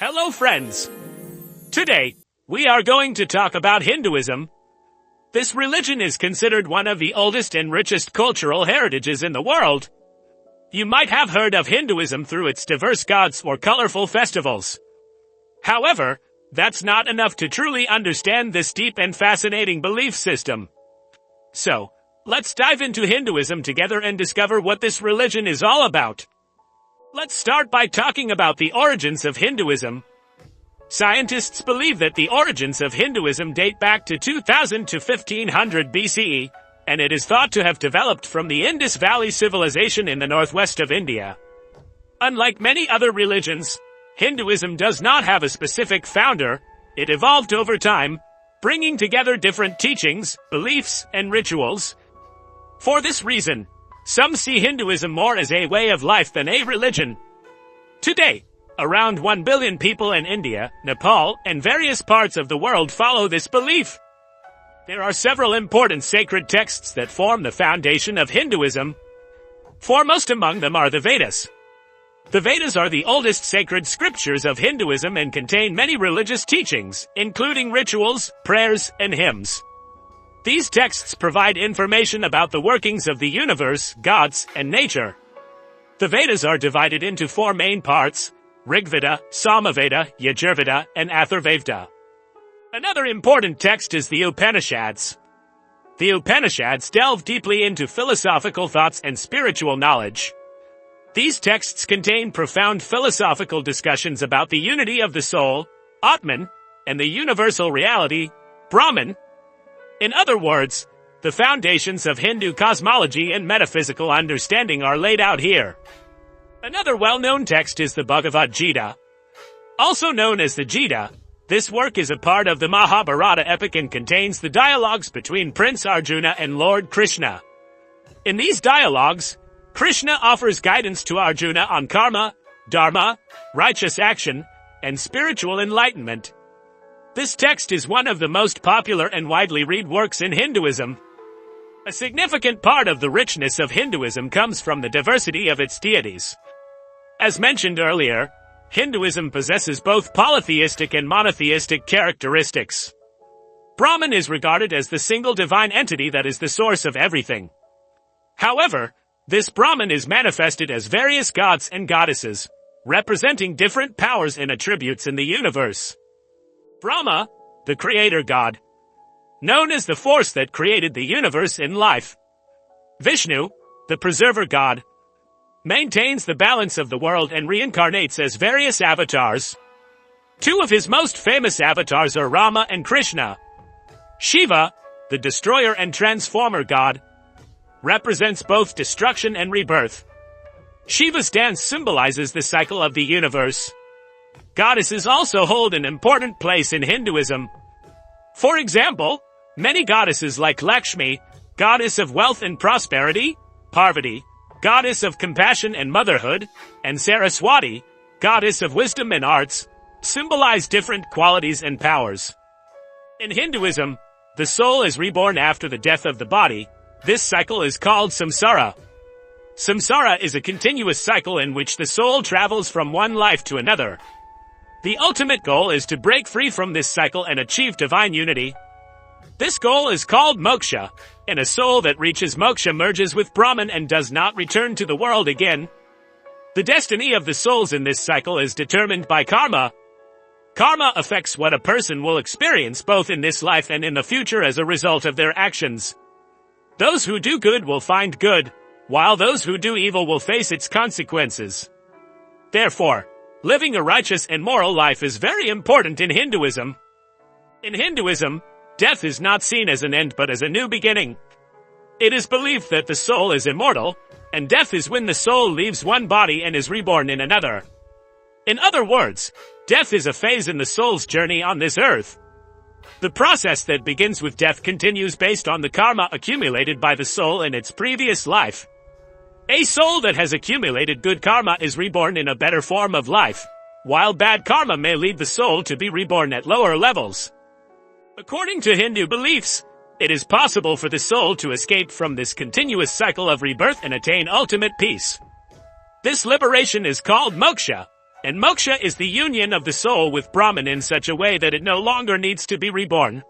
Hello friends! Today, we are going to talk about Hinduism. This religion is considered one of the oldest and richest cultural heritages in the world. You might have heard of Hinduism through its diverse gods or colorful festivals. However, that's not enough to truly understand this deep and fascinating belief system. So, let's dive into Hinduism together and discover what this religion is all about. Let's start by talking about the origins of Hinduism. Scientists believe that the origins of Hinduism date back to 2000 to 1500 BCE, and it is thought to have developed from the Indus Valley civilization in the northwest of India. Unlike many other religions, Hinduism does not have a specific founder. It evolved over time, bringing together different teachings, beliefs, and rituals. For this reason, some see Hinduism more as a way of life than a religion. Today, around 1 billion people in India, Nepal, and various parts of the world follow this belief. There are several important sacred texts that form the foundation of Hinduism. Foremost among them are the Vedas. The Vedas are the oldest sacred scriptures of Hinduism and contain many religious teachings, including rituals, prayers, and hymns. These texts provide information about the workings of the universe, gods, and nature. The Vedas are divided into four main parts: Rigveda, Samaveda, Yajurveda, and Atharvaveda. Another important text is the Upanishads. The Upanishads delve deeply into philosophical thoughts and spiritual knowledge. These texts contain profound philosophical discussions about the unity of the soul, Atman, and the universal reality, Brahman. In other words, the foundations of Hindu cosmology and metaphysical understanding are laid out here. Another well-known text is the Bhagavad Gita. Also known as the Gita, this work is a part of the Mahabharata epic and contains the dialogues between Prince Arjuna and Lord Krishna. In these dialogues, Krishna offers guidance to Arjuna on karma, dharma, righteous action, and spiritual enlightenment. This text is one of the most popular and widely read works in Hinduism. A significant part of the richness of Hinduism comes from the diversity of its deities. As mentioned earlier, Hinduism possesses both polytheistic and monotheistic characteristics. Brahman is regarded as the single divine entity that is the source of everything. However, this Brahman is manifested as various gods and goddesses, representing different powers and attributes in the universe. Brahma, the creator god, known as the force that created the universe in life. Vishnu, the preserver god, maintains the balance of the world and reincarnates as various avatars. Two of his most famous avatars are Rama and Krishna. Shiva, the destroyer and transformer god, represents both destruction and rebirth. Shiva's dance symbolizes the cycle of the universe. Goddesses also hold an important place in Hinduism. For example, many goddesses like Lakshmi, goddess of wealth and prosperity, Parvati, goddess of compassion and motherhood, and Saraswati, goddess of wisdom and arts, symbolize different qualities and powers. In Hinduism, the soul is reborn after the death of the body. This cycle is called samsara. Samsara is a continuous cycle in which the soul travels from one life to another. The ultimate goal is to break free from this cycle and achieve divine unity. This goal is called moksha, and a soul that reaches moksha merges with Brahman and does not return to the world again. The destiny of the souls in this cycle is determined by karma. Karma affects what a person will experience both in this life and in the future as a result of their actions. Those who do good will find good, while those who do evil will face its consequences. Therefore, living a righteous and moral life is very important in Hinduism. In Hinduism, death is not seen as an end but as a new beginning. It is believed that the soul is immortal, and death is when the soul leaves one body and is reborn in another. In other words, death is a phase in the soul's journey on this earth. The process that begins with death continues based on the karma accumulated by the soul in its previous life. A soul that has accumulated good karma is reborn in a better form of life, while bad karma may lead the soul to be reborn at lower levels. According to Hindu beliefs, it is possible for the soul to escape from this continuous cycle of rebirth and attain ultimate peace. This liberation is called moksha, and moksha is the union of the soul with Brahman in such a way that it no longer needs to be reborn.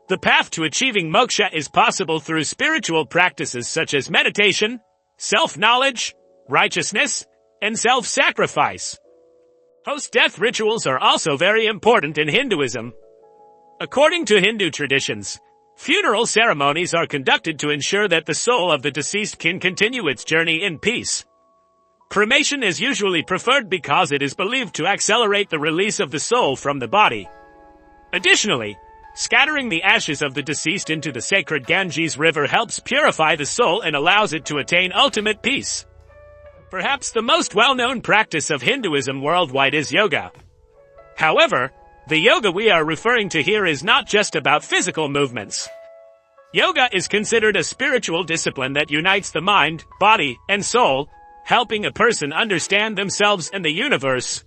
The path to achieving moksha is possible through spiritual practices such as meditation, self-knowledge, righteousness, and self-sacrifice. Post-death rituals are also very important in Hinduism. According to Hindu traditions, funeral ceremonies are conducted to ensure that the soul of the deceased can continue its journey in peace. Cremation is usually preferred because it is believed to accelerate the release of the soul from the body. Additionally, scattering the ashes of the deceased into the sacred Ganges River helps purify the soul and allows it to attain ultimate peace. Perhaps the most well-known practice of Hinduism worldwide is yoga. However, the yoga we are referring to here is not just about physical movements. Yoga is considered a spiritual discipline that unites the mind, body, and soul, helping a person understand themselves and the universe.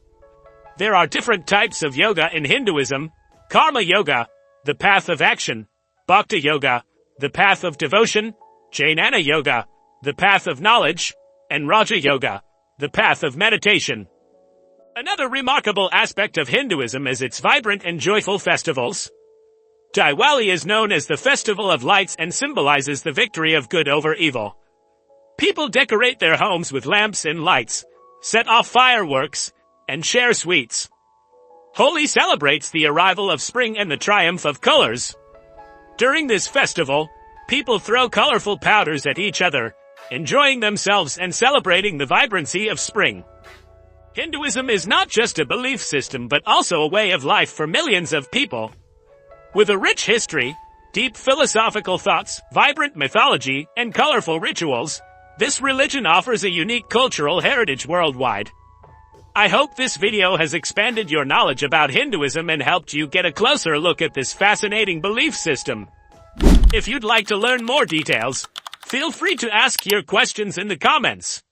There are different types of yoga in Hinduism: karma yoga, the path of action; bhakti yoga, the path of devotion; jnana yoga, the path of knowledge; and raja yoga, the path of meditation. Another remarkable aspect of Hinduism is its vibrant and joyful festivals. Diwali is known as the festival of lights and symbolizes the victory of good over evil. People decorate their homes with lamps and lights, set off fireworks, and share sweets. Holi celebrates the arrival of spring and the triumph of colors. During this festival, people throw colorful powders at each other, enjoying themselves and celebrating the vibrancy of spring. Hinduism is not just a belief system but also a way of life for millions of people. With a rich history, deep philosophical thoughts, vibrant mythology, and colorful rituals, this religion offers a unique cultural heritage worldwide. I hope this video has expanded your knowledge about Hinduism and helped you get a closer look at this fascinating belief system. If you'd like to learn more details, feel free to ask your questions in the comments.